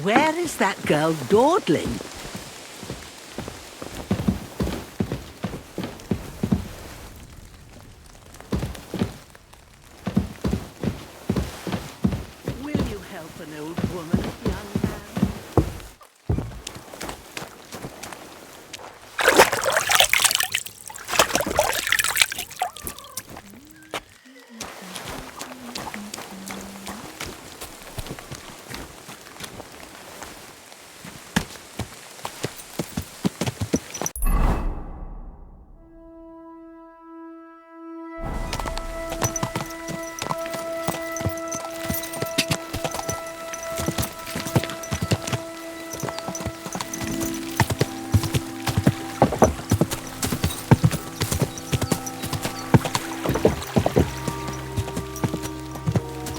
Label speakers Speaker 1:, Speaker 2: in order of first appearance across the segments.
Speaker 1: Where is that girl dawdling? Will you help an old woman, young man?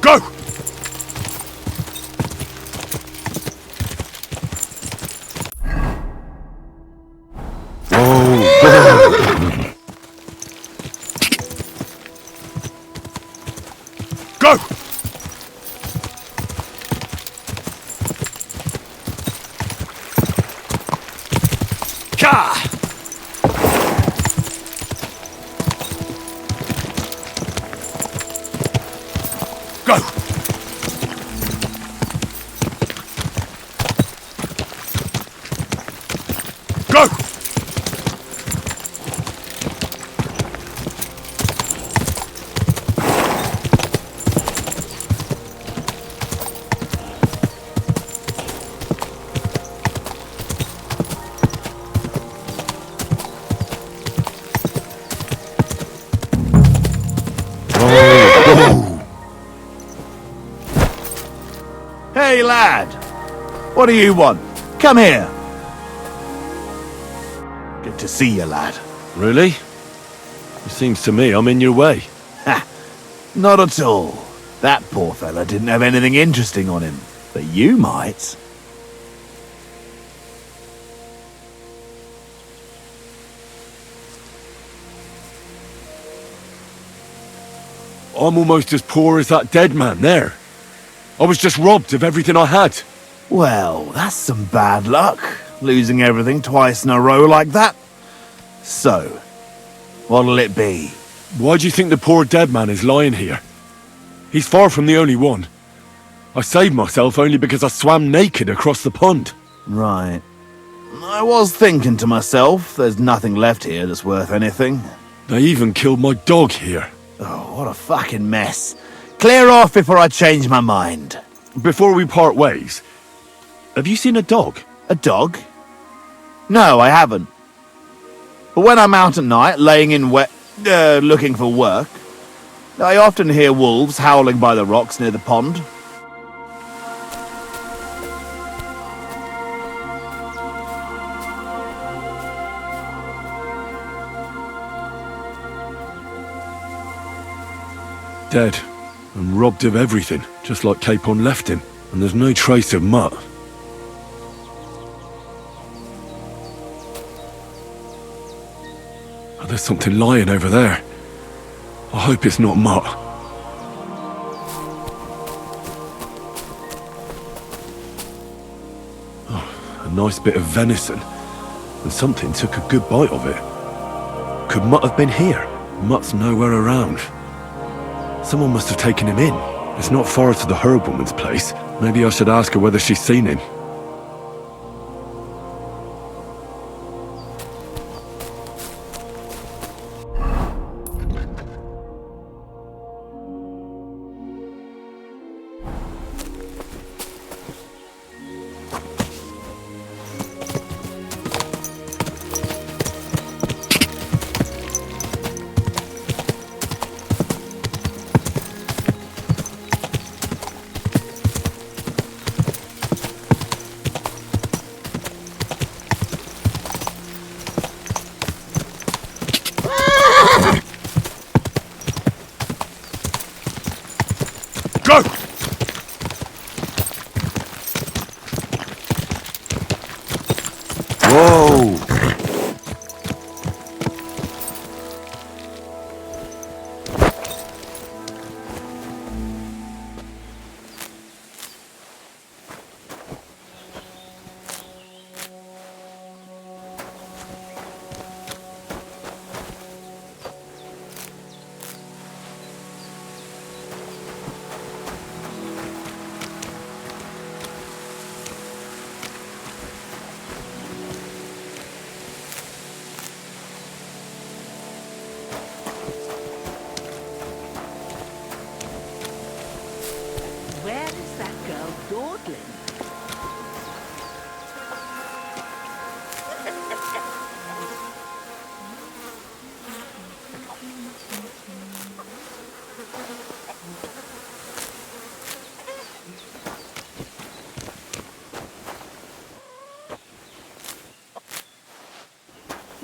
Speaker 2: Go! Go! Ka! Go! Go! Hey, lad! What do you want? Come here! Good to see you, lad.
Speaker 3: Really? It seems to me I'm in your way.
Speaker 2: Ha! Not at all. That poor fella didn't have anything interesting on him. But you might.
Speaker 3: I'm almost as poor as that dead man there. I was just robbed of everything I had.
Speaker 2: Well, that's some bad luck. Losing everything twice in a row like that. So, what'll it be?
Speaker 3: Why do you think the poor dead man is lying here? He's far from the only one. I saved myself only because I swam naked across the pond.
Speaker 2: Right. I was thinking to myself, there's nothing left here that's worth anything.
Speaker 3: They even killed my dog here.
Speaker 2: Oh, what a fucking mess. Clear off before I change my mind.
Speaker 3: Before we part ways, have you seen a dog?
Speaker 2: A dog? No, I haven't. But when I'm out at night, laying in looking for work, I often hear wolves howling by the rocks near the pond.
Speaker 3: Dead, and robbed of everything, just like Capon left him, and there's no trace of Mutt. Oh, there's something lying over there. I hope it's not Mutt. Oh, a nice bit of venison, and something took a good bite of it. Could Mutt have been here? Mutt's nowhere around. Someone must have taken him in. It's not far to the herb woman's place. Maybe I should ask her whether she's seen him.
Speaker 2: Go! Whoa!
Speaker 1: dawdling.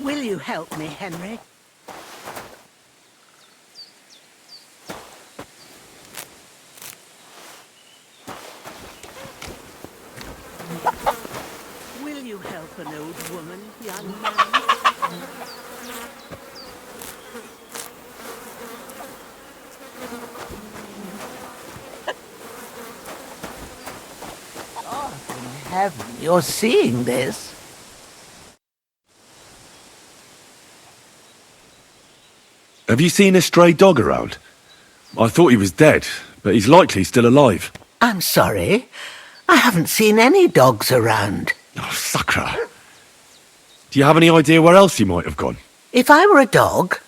Speaker 1: Will you help me, Henry? Will you help an old woman, young man? God in heaven, you're seeing this?
Speaker 3: Have you seen a stray dog around? I thought he was dead, but he's likely still alive.
Speaker 4: I'm sorry. I haven't seen any dogs around.
Speaker 3: Oh, Sakra. Do you have any idea where else he might have gone?
Speaker 4: If I were a dog,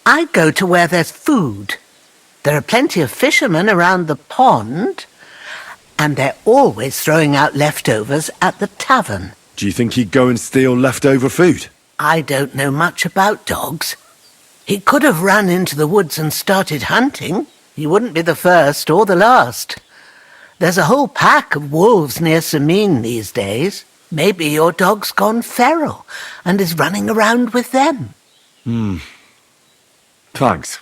Speaker 4: I'd go to where there's food. There are plenty of fishermen around the pond, and they're always throwing out leftovers at the tavern.
Speaker 3: Do you think he'd go and steal leftover food?
Speaker 4: I don't know much about dogs. He could have run into the woods and started hunting. He wouldn't be the first or the last. There's a whole pack of wolves near Sameen these days. Maybe your dog's gone feral and is running around with them.
Speaker 3: Thanks.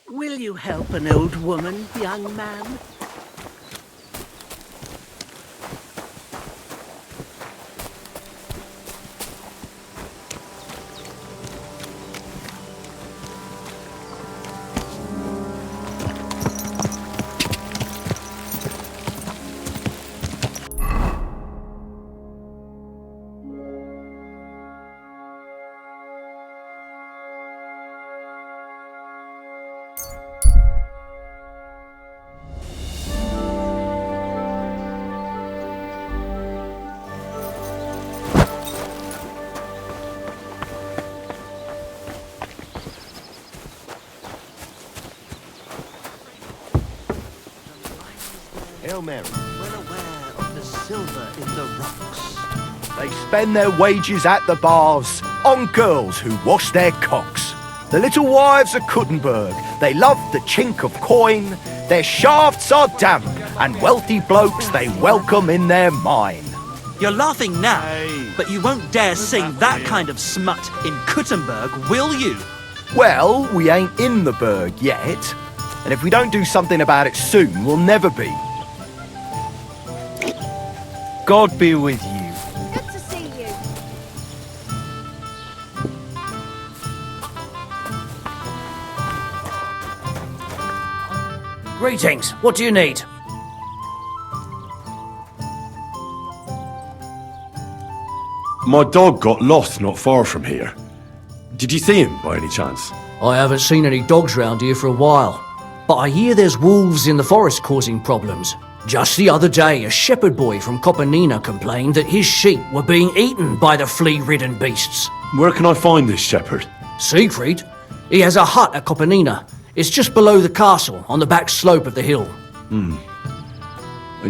Speaker 1: Will you help an old woman, young man?
Speaker 5: Hail Mary.
Speaker 1: Well aware of the silver in the rocks.
Speaker 5: They spend their wages at the bars on girls who wash their cocks. The little wives of Kuttenberg, they love the chink of coin. Their shafts are damp, and wealthy blokes they welcome in their mine.
Speaker 6: You're laughing now,
Speaker 2: Hey.
Speaker 6: but you won't dare sing that kind of smut in Kuttenberg, will you?
Speaker 5: Well, we ain't in the Berg yet, and if we don't do something about it soon, we'll never be. God be with you.
Speaker 7: Good to see you.
Speaker 8: Greetings. What do you need?
Speaker 3: My dog got lost not far from here. Did you see him by any chance?
Speaker 8: I haven't seen any dogs round here for a while, but I hear there's wolves in the forest causing problems. Just the other day, a shepherd boy from Kopanina complained that his sheep were being eaten by the flea-ridden beasts.
Speaker 3: Where can I find this shepherd?
Speaker 8: Siegfried? He has a hut at Kopanina. It's just below the castle, on the back slope of the hill.
Speaker 3: And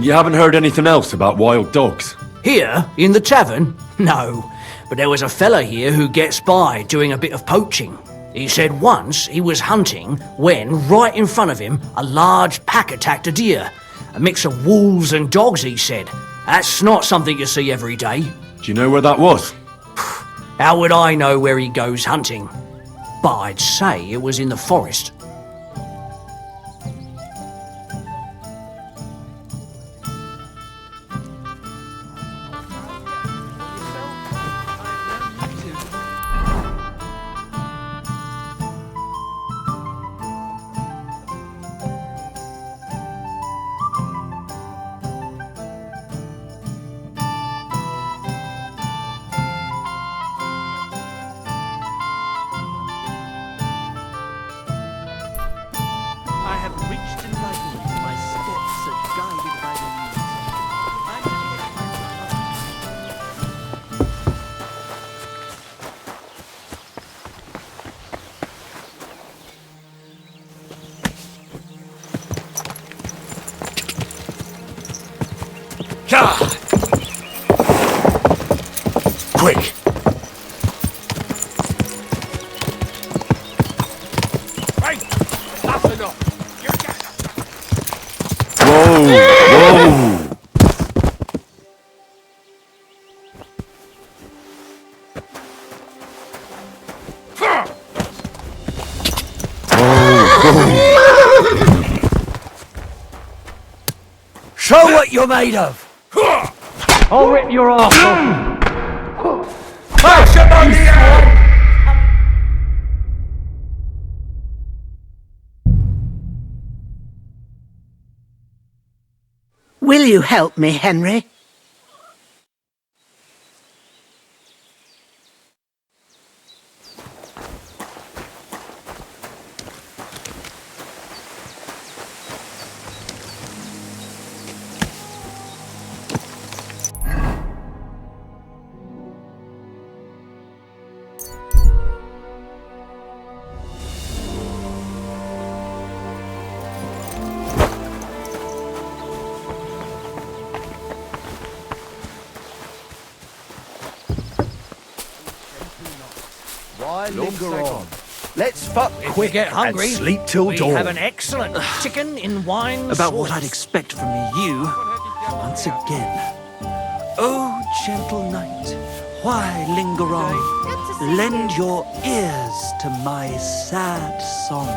Speaker 3: you haven't heard anything else about wild dogs?
Speaker 8: Here, in the tavern? No, but there was a fella here who gets by doing a bit of poaching. He said once he was hunting when, right in front of him, a large pack attacked a deer. A mix of wolves and dogs, he said. That's not something you see every day.
Speaker 3: Do you know where that was?
Speaker 8: How would I know where he goes hunting? But I'd say it was in the forest.
Speaker 7: you're made of?
Speaker 8: I'll rip your arse off.
Speaker 4: Will you help me, Henry?
Speaker 5: Why linger on? Let's fuck
Speaker 8: If
Speaker 5: quick
Speaker 8: we get hungry,
Speaker 5: and sleep till
Speaker 8: we
Speaker 5: dawn.
Speaker 8: have an excellent chicken in wine
Speaker 6: About what
Speaker 8: sauce.
Speaker 6: I'd expect from you, once again. Oh, gentle knight, why linger on? Lend your ears to my sad song.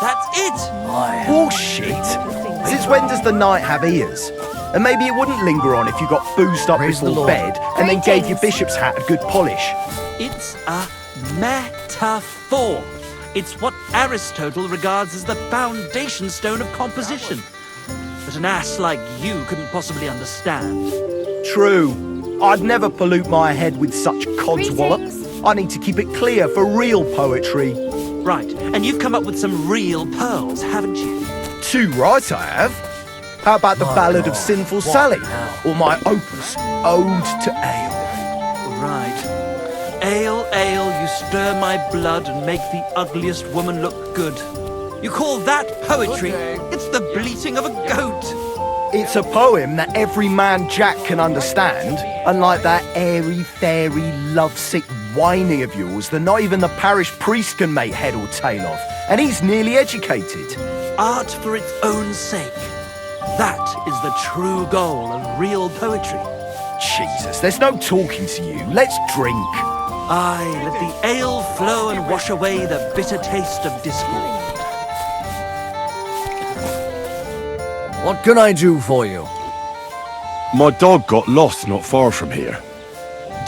Speaker 6: That's it!
Speaker 5: Bullshit! Since when does the knight have ears? And maybe it wouldn't linger on if you got boozed up
Speaker 8: Praise the
Speaker 5: before
Speaker 8: Lord.
Speaker 5: bed and then gave your bishop's hat a good polish.
Speaker 6: It's a metaphor. It's what Aristotle regards as the foundation stone of composition. But an ass like you couldn't possibly understand.
Speaker 5: True. I'd never pollute my head with such codswallop. I need to keep it clear for real poetry.
Speaker 6: Right, and you've come up with some real pearls, haven't you?
Speaker 5: Too right I have. How about the Ballad of Sinful Sally? Or my opus, Ode to Ale?
Speaker 6: Right. Ale, ale, you stir my blood and make the ugliest woman look good. You call that poetry? It's the bleating of a goat.
Speaker 5: It's a poem that every man Jack can understand, unlike that airy-fairy, lovesick whining of yours that not even the parish priest can make head or tail of, and he's nearly educated.
Speaker 6: Art for its own sake. That is the true goal of real poetry.
Speaker 5: Jesus, there's no talking to you. Let's drink.
Speaker 6: Aye, let the ale flow and wash away the bitter taste of discord.
Speaker 7: What can I do for you?
Speaker 3: My dog got lost not far from here.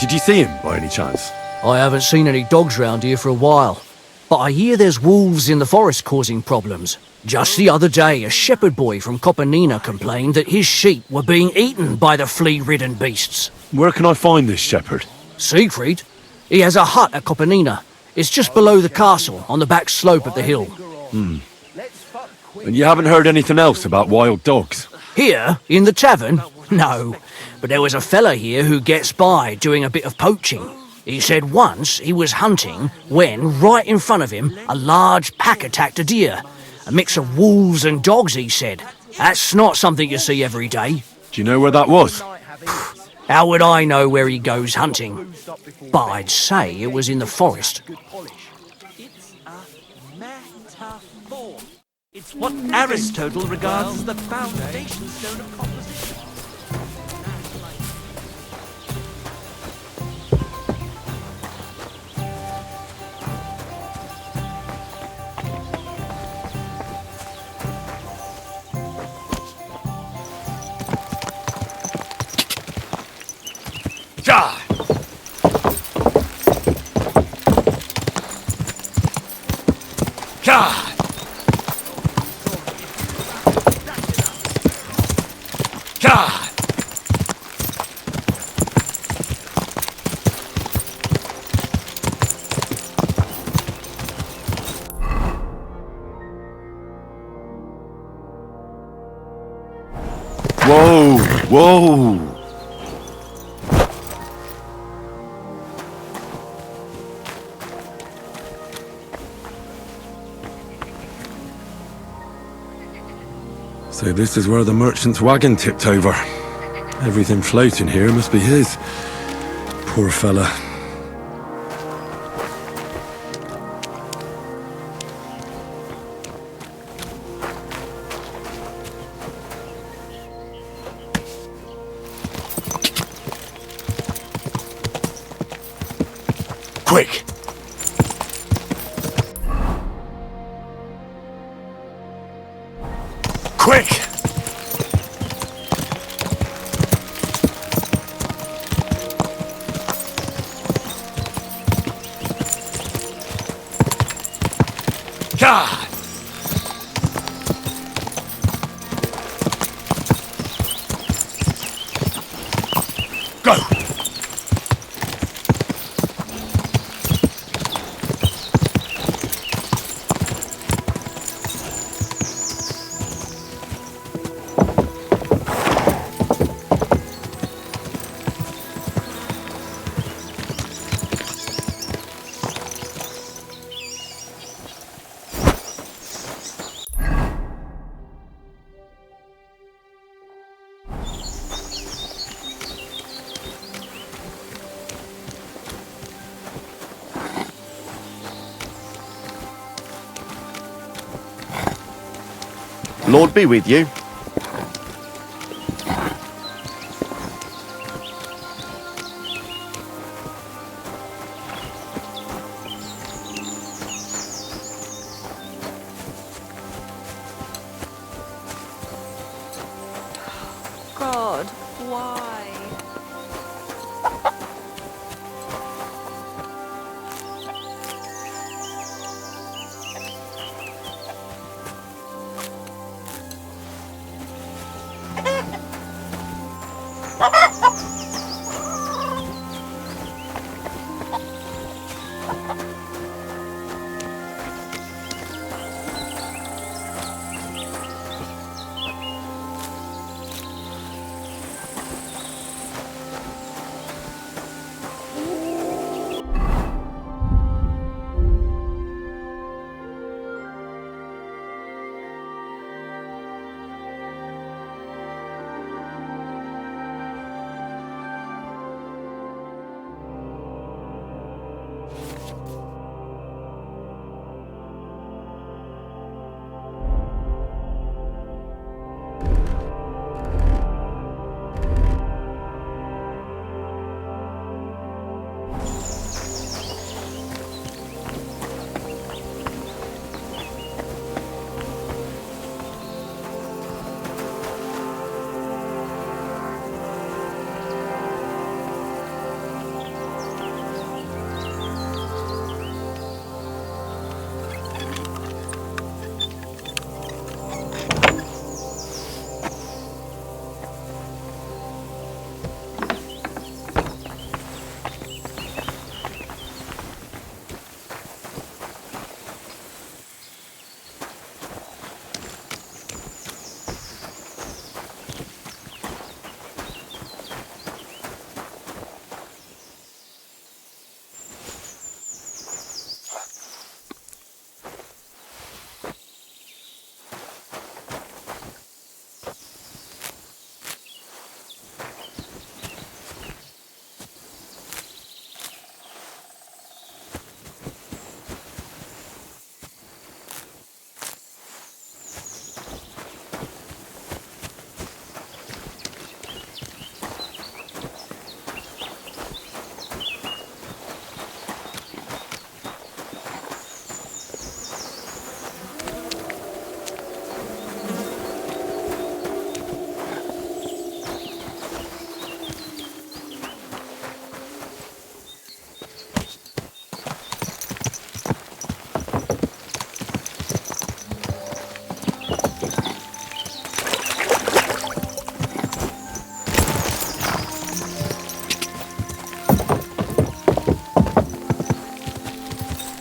Speaker 3: Did you see him by any chance?
Speaker 8: I haven't seen any dogs round here for a while, but I hear there's wolves in the forest causing problems. Just the other day, a shepherd boy from Copenina complained that his sheep were being eaten by the flea-ridden beasts.
Speaker 3: Where can I find this shepherd?
Speaker 8: Siegfried? He has a hut at Copenina. It's just below the castle, on the back slope of the hill.
Speaker 3: And you haven't heard anything else about wild dogs?
Speaker 8: Here, in the tavern? No, but there was a fella here who gets by doing a bit of poaching. He said once he was hunting when, right in front of him, a large pack attacked a deer. A mix of wolves and dogs, he said. That's not something you see every day.
Speaker 3: Do you know where that was?
Speaker 8: How would I know where he goes hunting? But I'd say it was in the forest.
Speaker 6: It's a metaphor. It's what Aristotle regards as the foundation stone of composition.
Speaker 3: God! God! God! Whoa! Whoa! So this is where the merchant's wagon tipped over. Everything floating here must be his. Poor fella. Quick! Quick! Go!
Speaker 2: Lord be with you.
Speaker 9: God, why?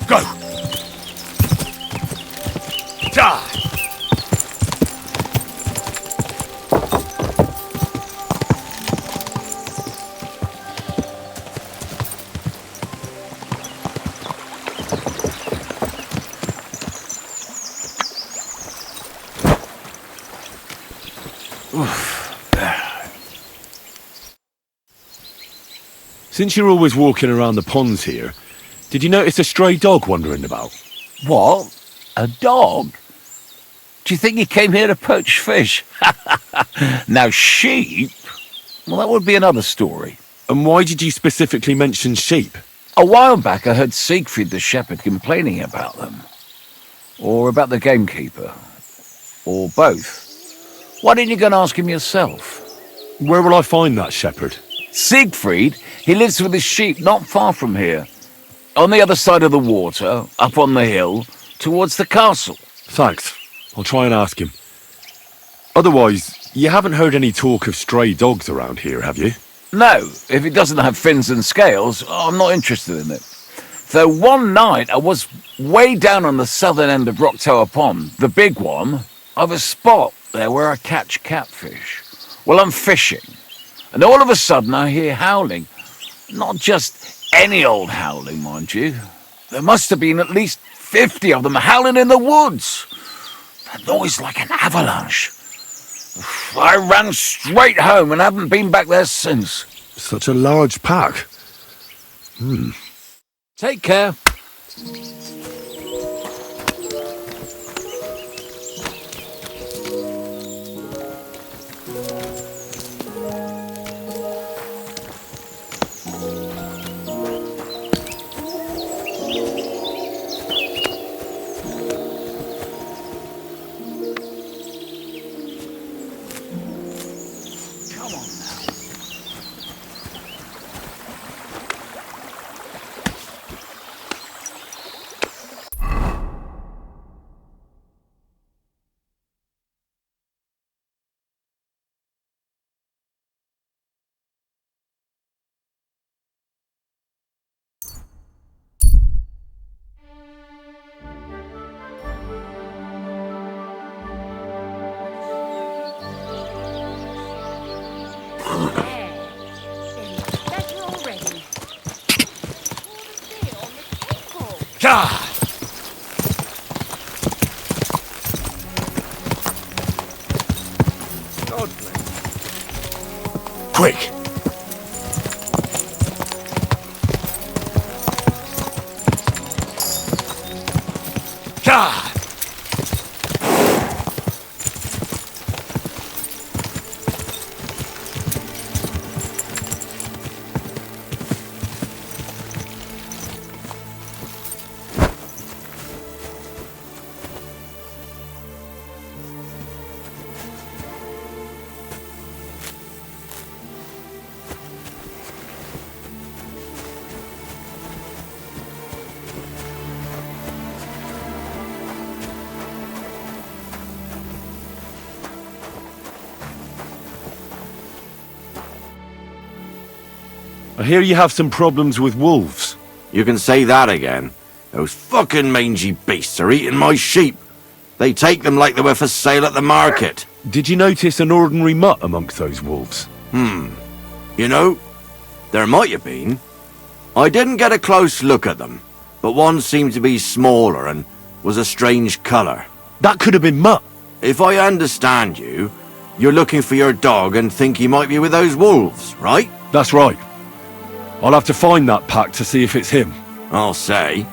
Speaker 3: Go! Die! Since you're always walking around the ponds here, did you notice a stray dog wandering about?
Speaker 10: What? A dog? Do you think he came here to poach fish? Now, sheep? Well, that would be another story.
Speaker 3: And why did you specifically mention sheep?
Speaker 10: A while back, I heard Siegfried the shepherd complaining about them. Or about the gamekeeper. Or both. Why didn't you go and ask him yourself?
Speaker 3: Where will I find that shepherd?
Speaker 10: Siegfried? He lives with his sheep not far from here. On the other side of the water, up on the hill, towards the castle.
Speaker 3: Thanks. I'll try and ask him. Otherwise, you haven't heard any talk of stray dogs around here, have you?
Speaker 10: No, if it doesn't have fins and scales, I'm not interested in it. Though one night I was way down on the southern end of Rock Tower Pond, the big one, I've a spot there where I catch catfish. Well, I'm fishing, and all of a sudden I hear howling. Not just any old howling, mind you. There must have been at least 50 of them howling in the woods. A noise like an avalanche. I ran straight home and haven't been back there since.
Speaker 3: Such a large pack.
Speaker 10: Take care.
Speaker 3: God! Quick! God! I hear you have some problems with wolves.
Speaker 2: You can say that again. Those fucking mangy beasts are eating my sheep. They take them like they were for sale at the market.
Speaker 3: Did you notice an ordinary mutt amongst those wolves?
Speaker 2: You know, there might have been. I didn't get a close look at them, but one seemed to be smaller and was a strange colour.
Speaker 3: That could have been Mutt.
Speaker 2: If I understand you, you're looking for your dog and think he might be with those wolves, right?
Speaker 3: That's right. I'll have to find that pack to see if it's him.
Speaker 2: I'll say,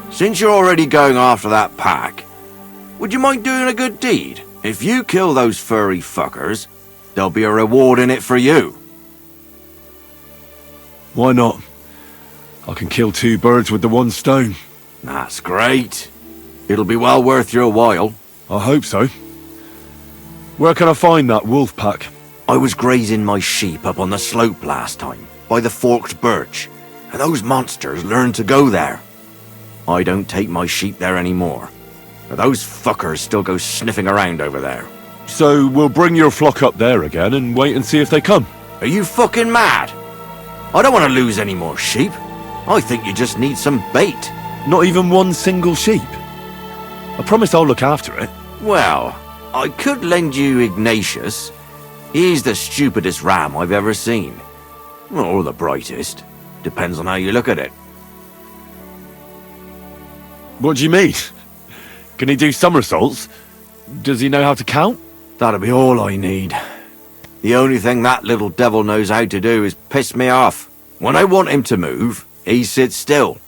Speaker 2: since you're already going after that pack, would you mind doing a good deed? If you kill those furry fuckers, there'll be a reward in it for you.
Speaker 3: Why not? I can kill two birds with the one stone.
Speaker 2: That's great. It'll be well worth your while.
Speaker 3: I hope so. Where can I find that wolf pack?
Speaker 2: I was grazing my sheep up on the slope last time, by the forked birch, and those monsters learned to go there. I don't take my sheep there anymore, but those fuckers still go sniffing around over there.
Speaker 3: So we'll bring your flock up there again and wait and see if they come.
Speaker 2: Are you fucking mad? I don't want to lose any more sheep. I think you just need some bait.
Speaker 3: Not even one single sheep. I promise I'll look after it.
Speaker 2: Well, I could lend you Ignatius. He's the stupidest ram I've ever seen. Or the brightest. Depends on how you look at it.
Speaker 3: What do you mean? Can he do somersaults? Does he know how to count?
Speaker 2: That'll be all I need. The only thing that little devil knows how to do is piss me off. When I want him to move, he sits still.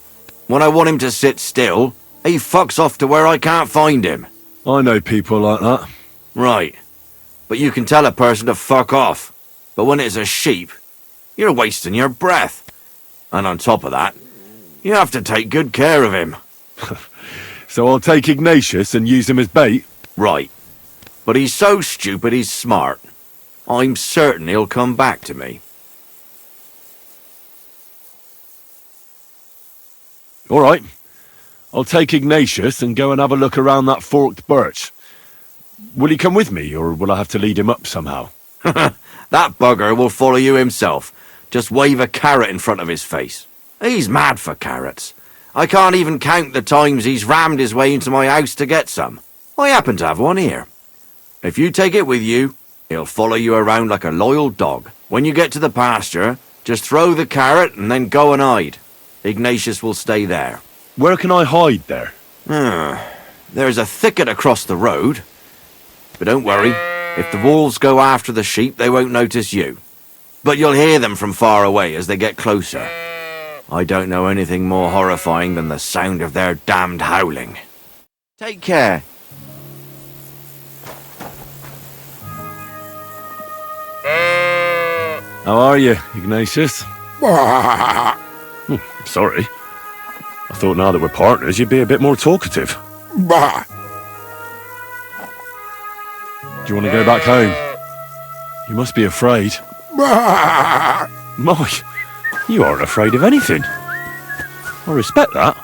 Speaker 2: When I want him to sit still, he fucks off to where I can't find him.
Speaker 3: I know people like that.
Speaker 2: Right. But you can tell a person to fuck off. But when it's a sheep, you're wasting your breath. And on top of that, you have to take good care of him.
Speaker 3: So I'll take Ignatius and use him as bait?
Speaker 2: Right. But he's so stupid he's smart. I'm certain he'll come back to me.
Speaker 3: All right. I'll take Ignatius and go and have a look around that forked birch. Will he come with me, or will I have to lead him up somehow?
Speaker 2: That bugger will follow you himself.
Speaker 11: just wave a carrot in front of his face. He's mad for carrots. I can't even count the times he's rammed his way into my house to get some. I happen to have one here. If you take it with you, he'll follow you around like a loyal dog. When you get to the pasture, just throw the carrot and then go and hide. Ignatius will stay there.
Speaker 3: Where can I hide there?
Speaker 11: There's a thicket across the road. But don't worry, if the wolves go after the sheep, they won't notice you. But you'll hear them from far away as they get closer. I don't know anything more horrifying than the sound of their damned howling. Take care.
Speaker 3: How are you, Ignatius? Sorry. I thought now that we're partners, you'd be a bit more talkative. Do you want to go back home? You must be afraid. My, you aren't afraid of anything. I respect that.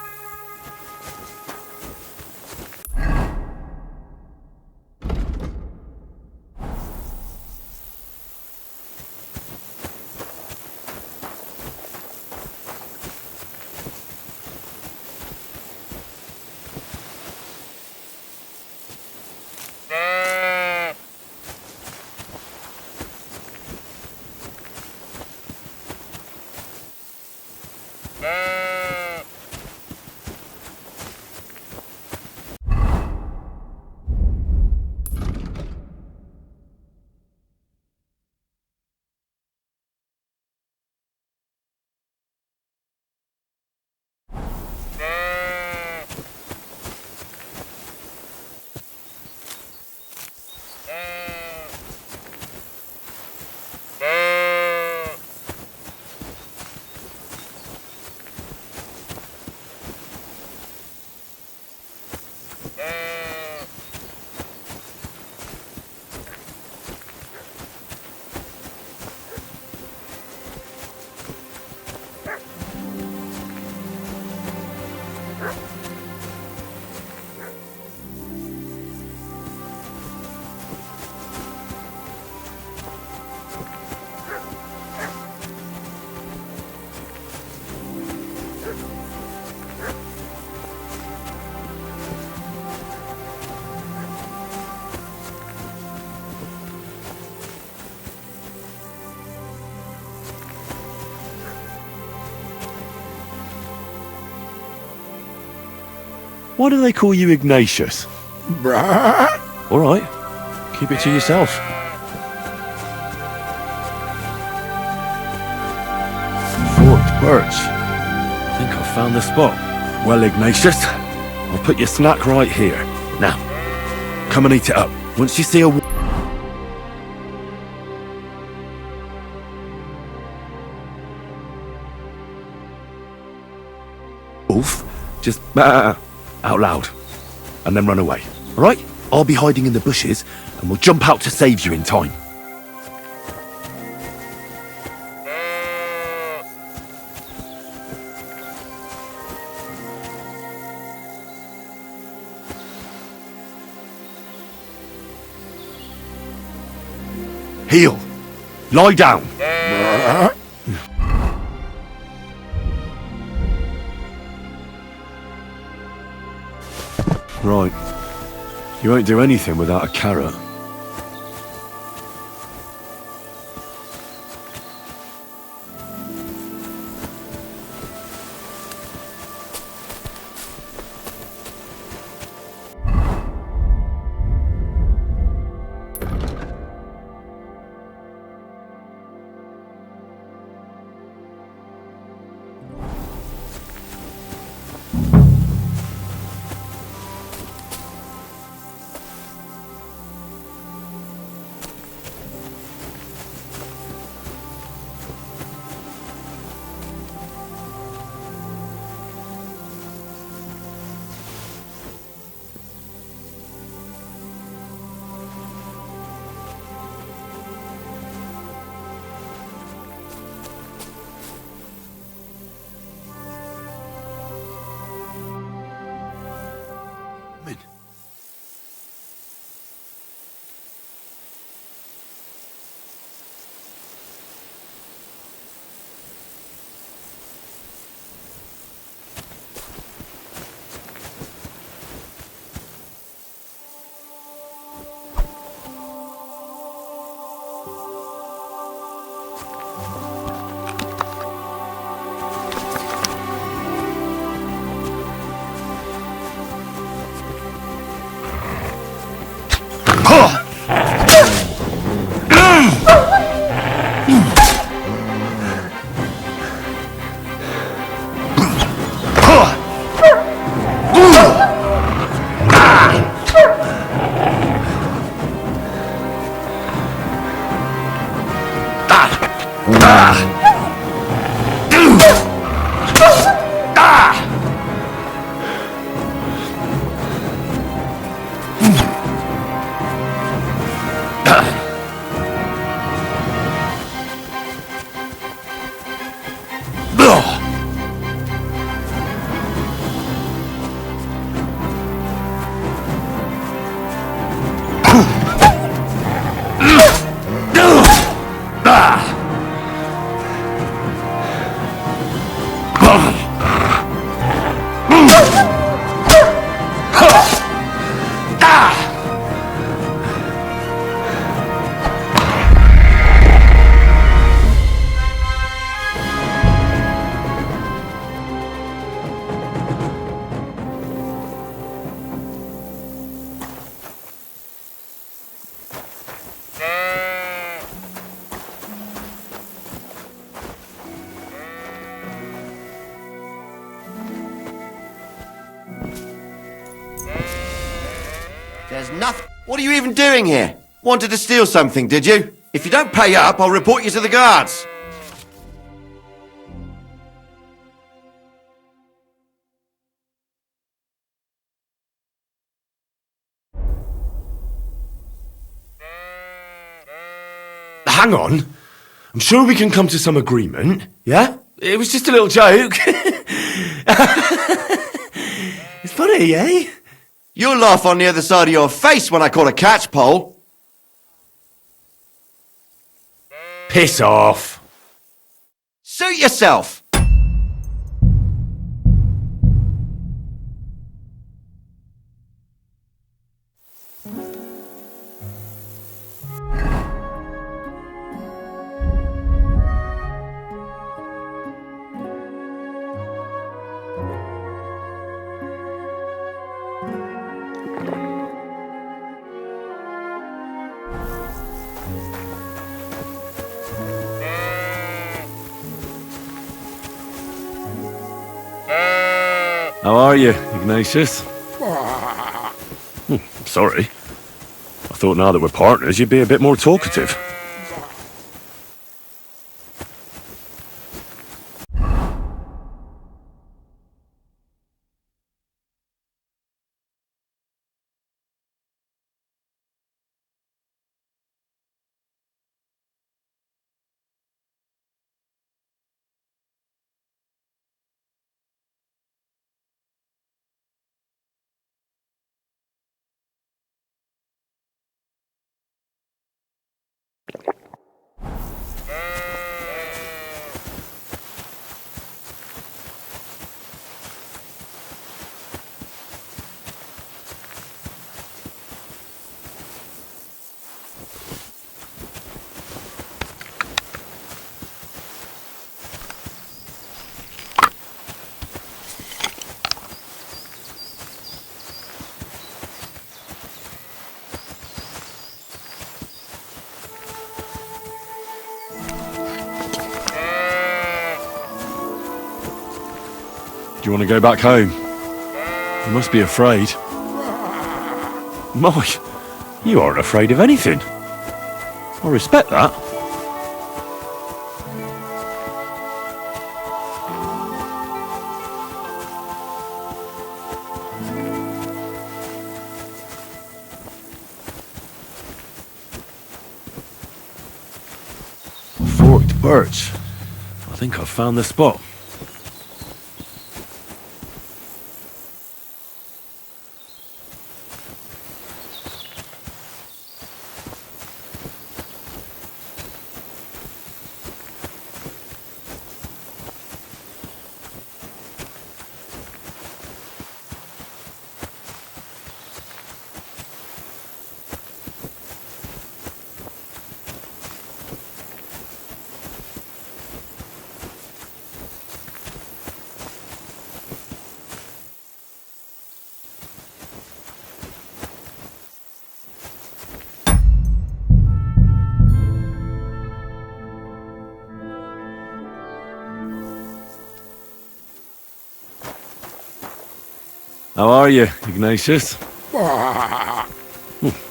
Speaker 3: Why do they call you Ignatius? All right, keep it to yourself. Forked birch. I think I've found the spot. Well, Ignatius, I'll put your snack right here. Now, come and eat it up. Once you see a wolf, just out loud, and then run away. All right? I'll be hiding in the bushes, and we'll jump out to save you in time. Heel. Lie down. Right. You won't do anything without a carrot.
Speaker 11: There's nothing. What are you even doing here? Wanted to steal something, did you? If you don't pay up, I'll report you to the guards.
Speaker 3: Hang on. I'm sure we can come to some agreement, yeah? It was just a little joke. It's funny, eh?
Speaker 11: You'll laugh on the other side of your face when I call a catchpole.
Speaker 3: Piss off.
Speaker 11: Suit yourself.
Speaker 3: How are you, Ignatius? Sorry. I thought now that we're partners, you'd be a bit more talkative. Do you want to go back home? You must be afraid. My, you aren't afraid of anything. I respect that. Forked birch. I think I've found the spot. How are you, Ignatius?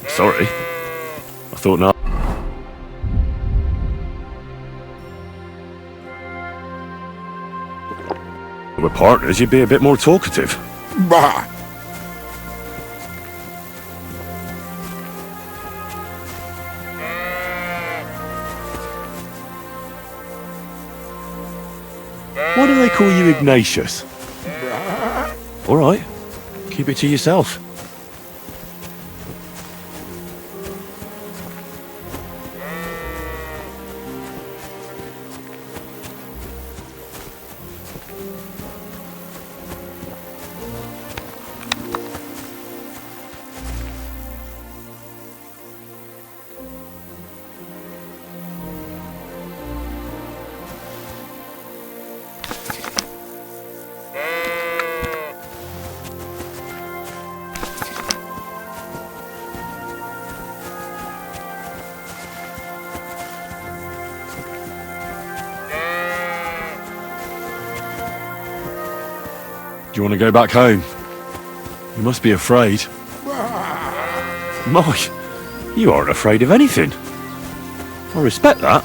Speaker 3: Sorry. I thought not. With partners, you'd be a bit more talkative.
Speaker 11: Bah!
Speaker 3: Why do they call you Ignatius? All right, keep it to yourself. Do you want to go back home? You must be afraid. Mike, you aren't afraid of anything. I respect that.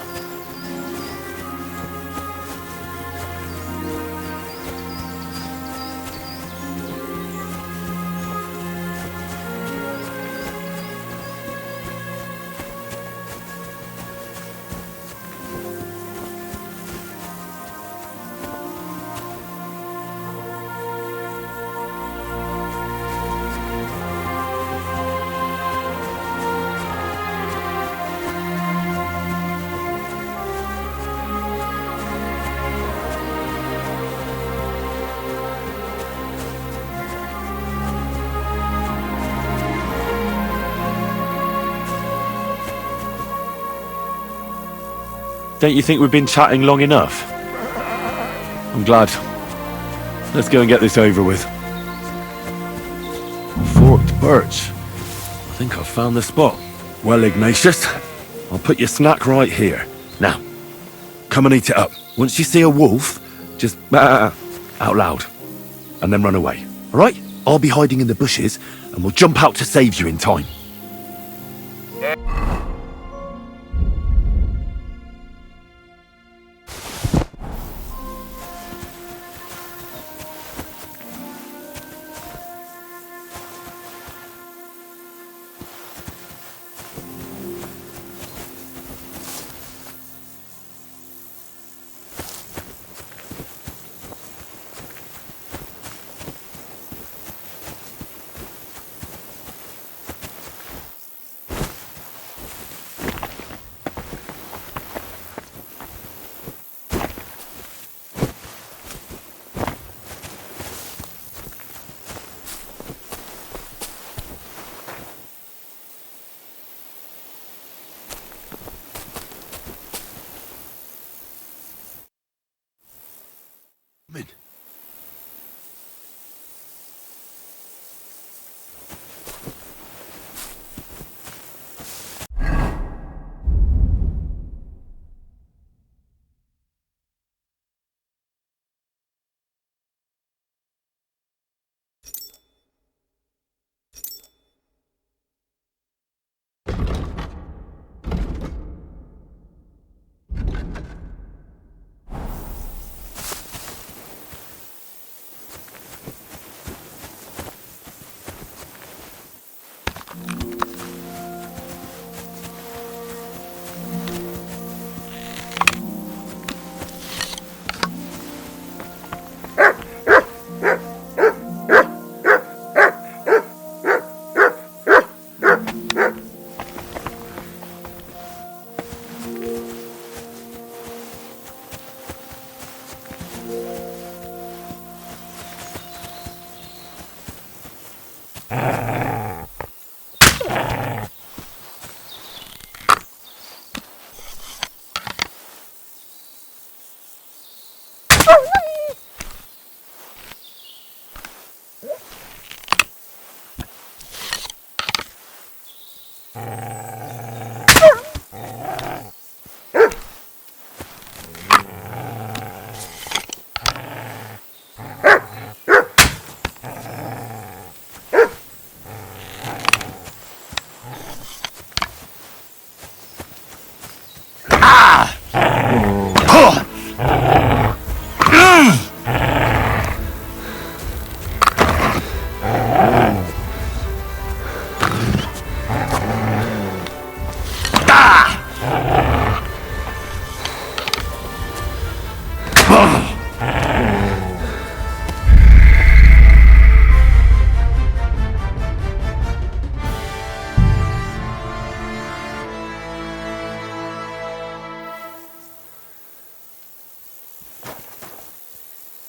Speaker 3: Don't you think we've been chatting long enough? I'm glad. Let's go and get this over with. Forked birch. I think I've found the spot. Well, Ignatius, I'll put your snack right here. Now, come and eat it up. Once you see a wolf, just out loud, and then run away. All right? I'll be hiding in the bushes, and we'll jump out to save you in time.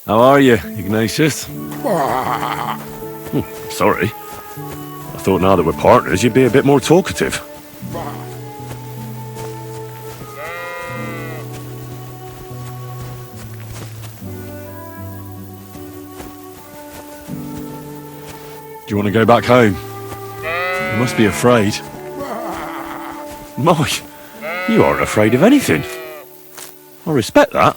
Speaker 3: How are you, Ignatius? Sorry. I thought now that we're partners, you'd be a bit more talkative. Do you want to go back home? You must be afraid. My, you aren't afraid of anything. I respect that.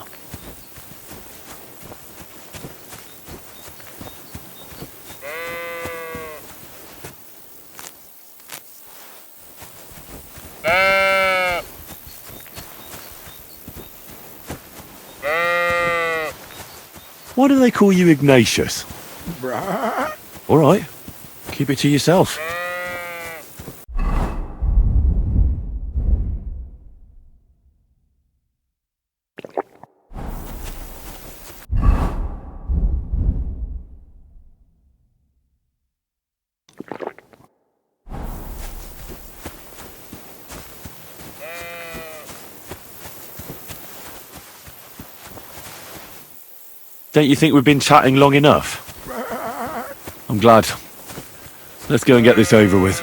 Speaker 3: Why do they call you Ignatius? All right, keep it to yourself. Don't you think we've been chatting long enough? I'm glad. Let's go and get this over with.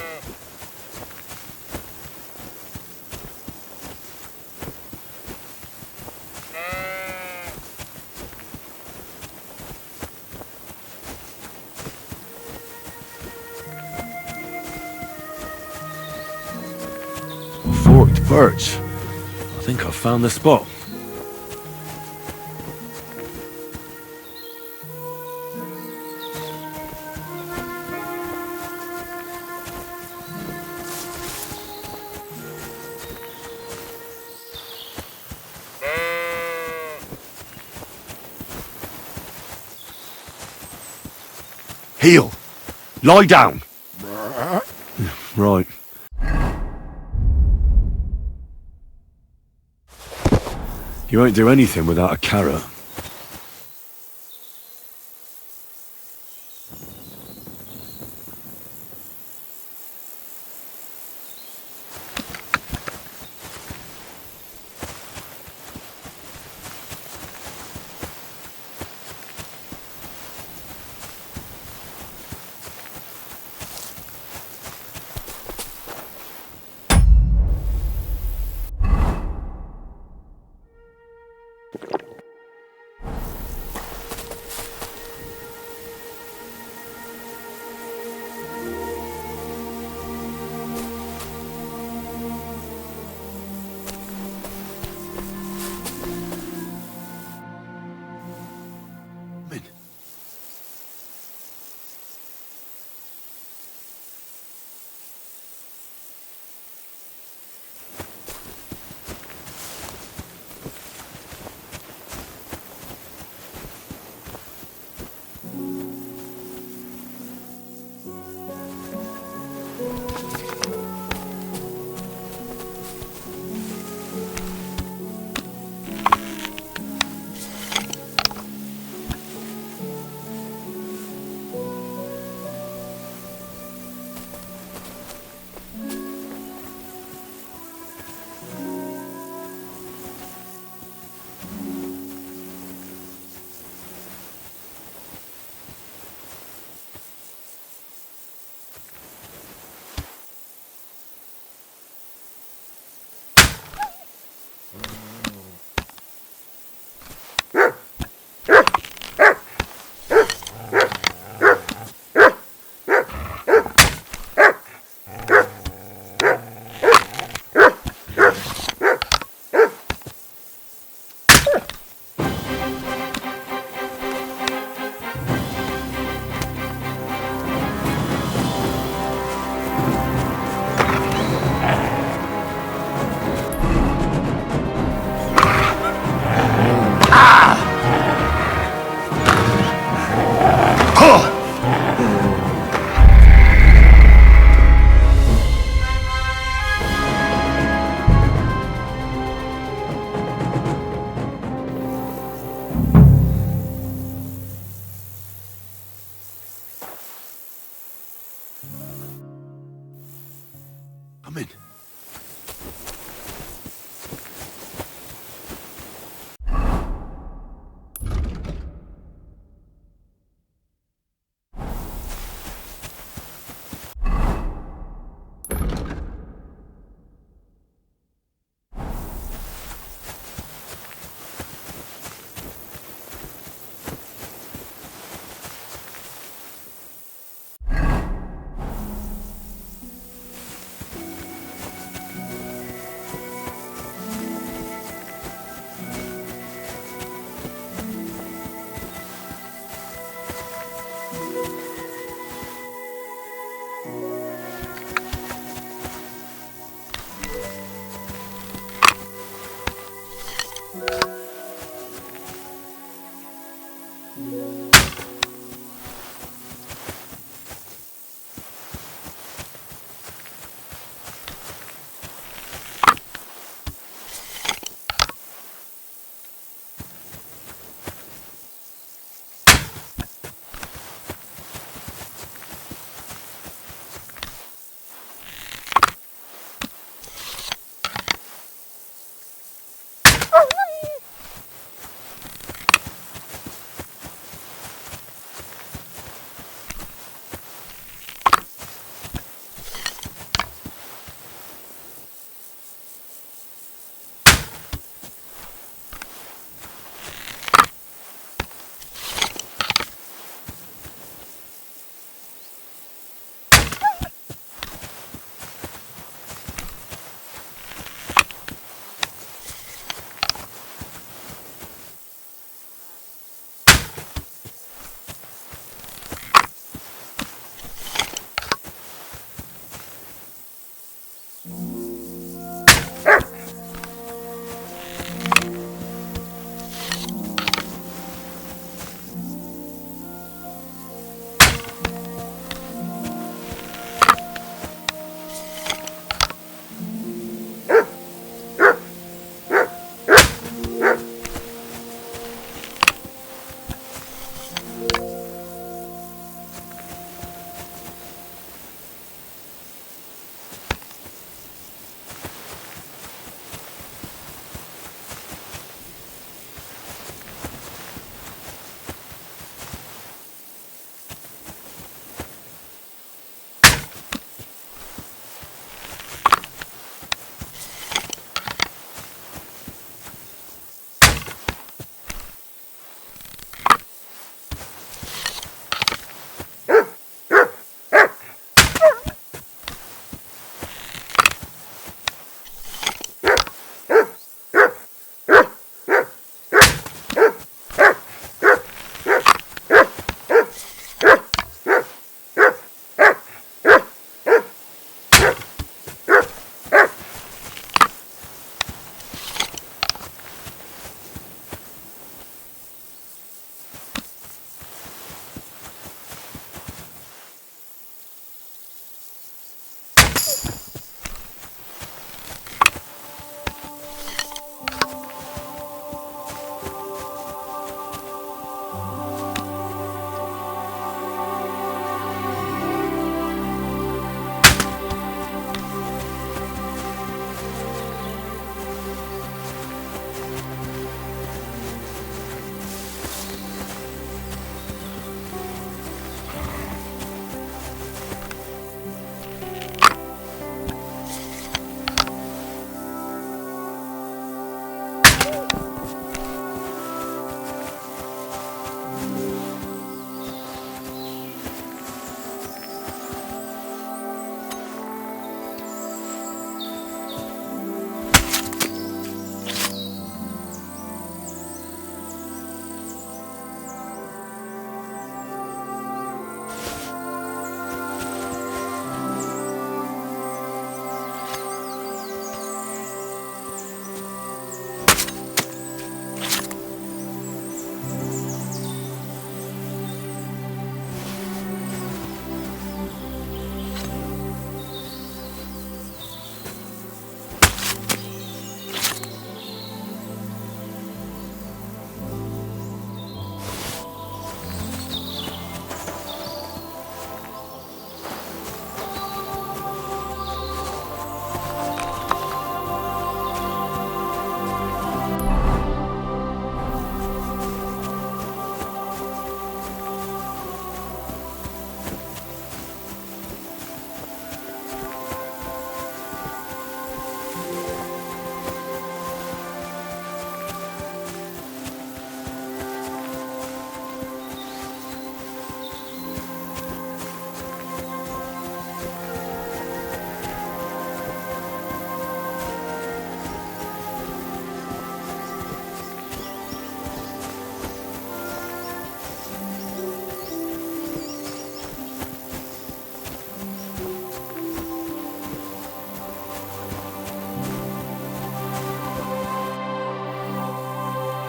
Speaker 3: Forked birch. I think I've found the spot. Heel! Lie down! Right. You won't do anything without a carrot.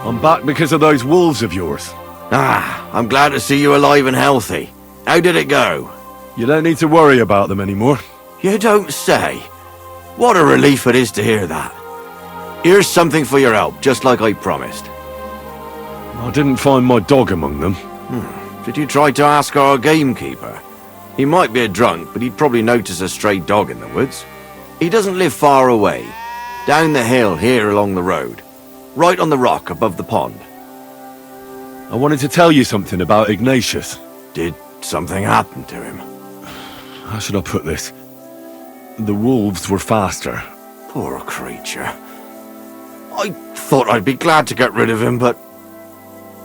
Speaker 3: I'm back because of those wolves of yours.
Speaker 11: Ah, I'm glad to see you alive and healthy. How did it go?
Speaker 3: You don't need to worry about them anymore.
Speaker 11: You don't say. What a relief it is to hear that. Here's something for your help, just like I promised.
Speaker 3: I didn't find my dog among them.
Speaker 11: Did you try to ask our gamekeeper? He might be a drunk, but he'd probably notice a stray dog in the woods. He doesn't live far away. Down the hill here along the road. Right on the rock above the pond.
Speaker 3: I wanted to tell you something about Ignatius.
Speaker 11: Did something happen to him?
Speaker 3: How should I put this? The wolves were faster.
Speaker 11: Poor creature. I thought I'd be glad to get rid of him, but...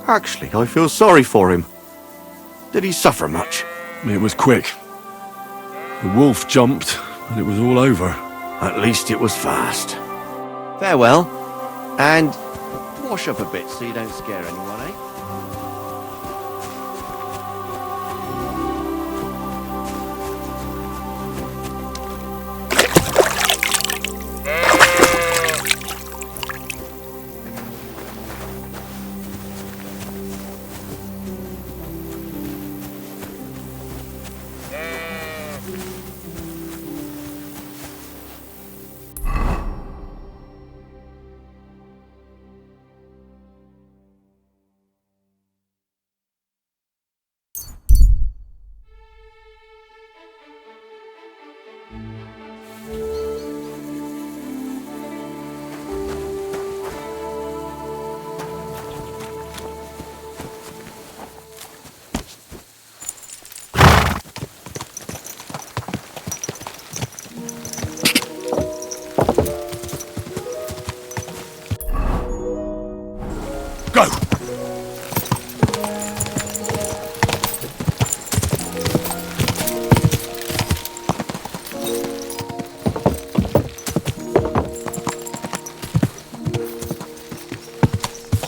Speaker 11: Actually, I feel sorry for him. Did he suffer much?
Speaker 3: It was quick. The wolf jumped, and it was all over.
Speaker 11: At least it was fast. Farewell. And wash up a bit so you don't scare anyone, eh?
Speaker 3: Go!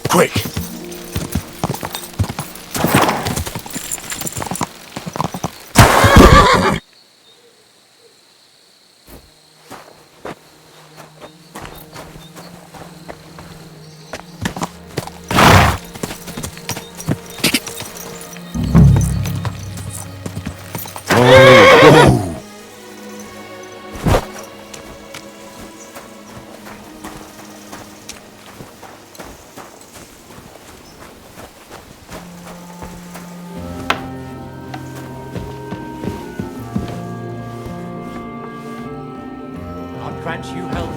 Speaker 3: Quick!
Speaker 6: Grant you help.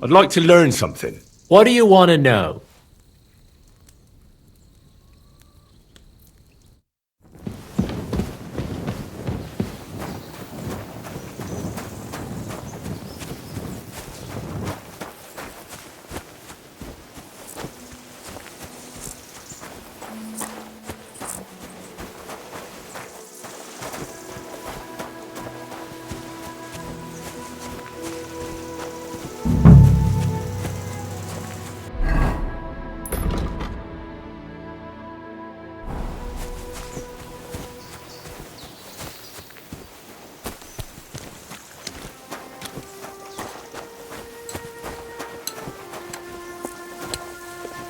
Speaker 3: I'd like to learn something.
Speaker 7: What do you want to know?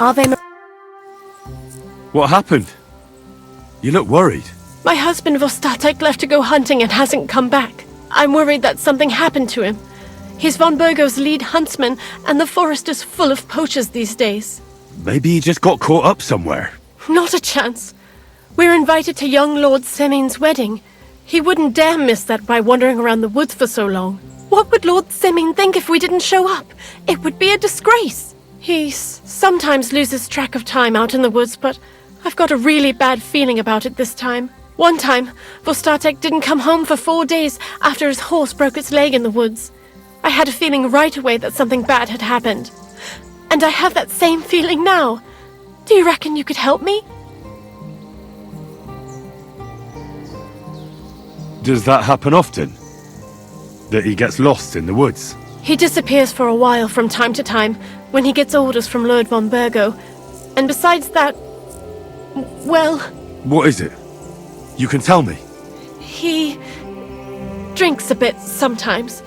Speaker 9: Are they...
Speaker 3: What happened? You look worried.
Speaker 9: My husband Vostatek left to go hunting and hasn't come back. I'm worried that something happened to him. He's von Burgo's lead huntsman, and the forest is full of poachers these days.
Speaker 3: Maybe he just got caught up somewhere.
Speaker 9: Not a chance. We're invited to young Lord Semin's wedding. He wouldn't dare miss that by wandering around the woods for so long. What would Lord Semin think if we didn't show up? It would be a disgrace. He sometimes loses track of time out in the woods, but I've got a really bad feeling about it this time. One time, Vostatek didn't come home for 4 days after his horse broke its leg in the woods. I had a feeling right away that something bad had happened. And I have that same feeling now. Do you reckon you could help me?
Speaker 3: Does that happen often? That he gets lost in the woods?
Speaker 9: He disappears for a while from time to time when he gets orders from Lord von Burgo. And besides that, well,
Speaker 3: What is it? You can tell me.
Speaker 9: he drinks a bit sometimes.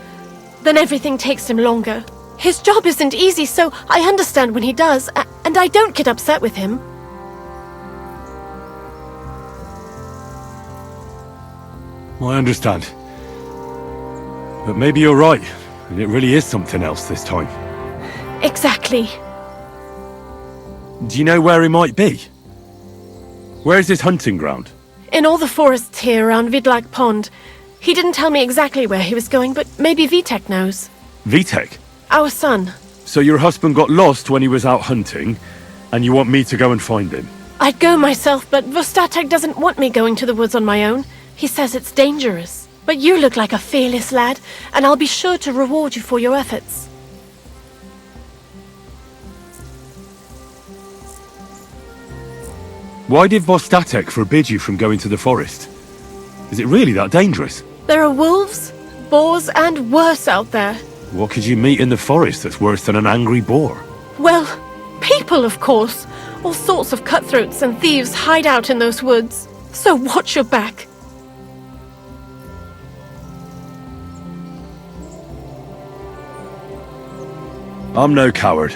Speaker 9: Then everything takes him longer. His job isn't easy, so I understand when he does, and I don't get upset with him.
Speaker 3: I understand. But maybe you're right, and it really is something else this time.
Speaker 9: Exactly.
Speaker 3: Do you know where he might be? Where is his hunting ground?
Speaker 9: In all the forests here around Vidlak Pond. He didn't tell me exactly where he was going, but maybe Vitek knows.
Speaker 3: Vitek?
Speaker 9: Our son.
Speaker 3: So your husband got lost when he was out hunting, and you want me to go and find him?
Speaker 9: I'd go myself, but Vostatek doesn't want me going to the woods on my own. He says it's dangerous. But you look like a fearless lad, and I'll be sure to reward you for your efforts.
Speaker 3: Why did Vostatek forbid you from going to the forest? Is it really that dangerous?
Speaker 9: There are wolves, boars, and worse out there.
Speaker 3: What could you meet in the forest that's worse than an angry boar?
Speaker 9: Well, people, of course. All sorts of cutthroats and thieves hide out in those woods. So watch your back.
Speaker 3: I'm no coward.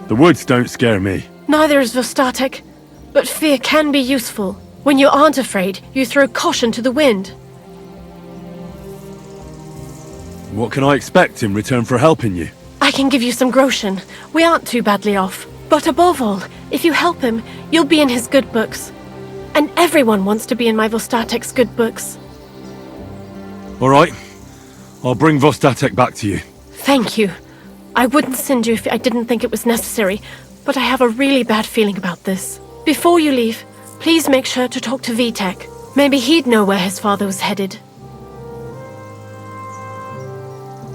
Speaker 3: The woods don't scare me.
Speaker 9: Neither is Vostatek. But fear can be useful. When you aren't afraid, you throw caution to the wind.
Speaker 3: What can I expect in return for helping you?
Speaker 9: I can give you some groschen. We aren't too badly off. But above all, if you help him, you'll be in his good books. And everyone wants to be in my Vostatek's good books.
Speaker 3: All right. I'll bring Vostatek back to you.
Speaker 9: Thank you. I wouldn't send you if I didn't think it was necessary, but I have a really bad feeling about this. Before you leave, please make sure to talk to Vitek. Maybe he'd know where his father was headed.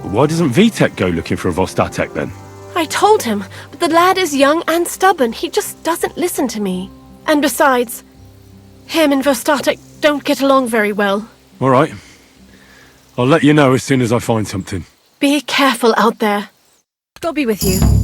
Speaker 3: Why doesn't Vitek go looking for Vostatek then?
Speaker 9: I told him, but the lad is young and stubborn. He just doesn't listen to me. And besides, him and Vostatek don't get along very well.
Speaker 3: All right. I'll let you know as soon as I find something.
Speaker 9: Be careful out there.
Speaker 12: I'll be with you.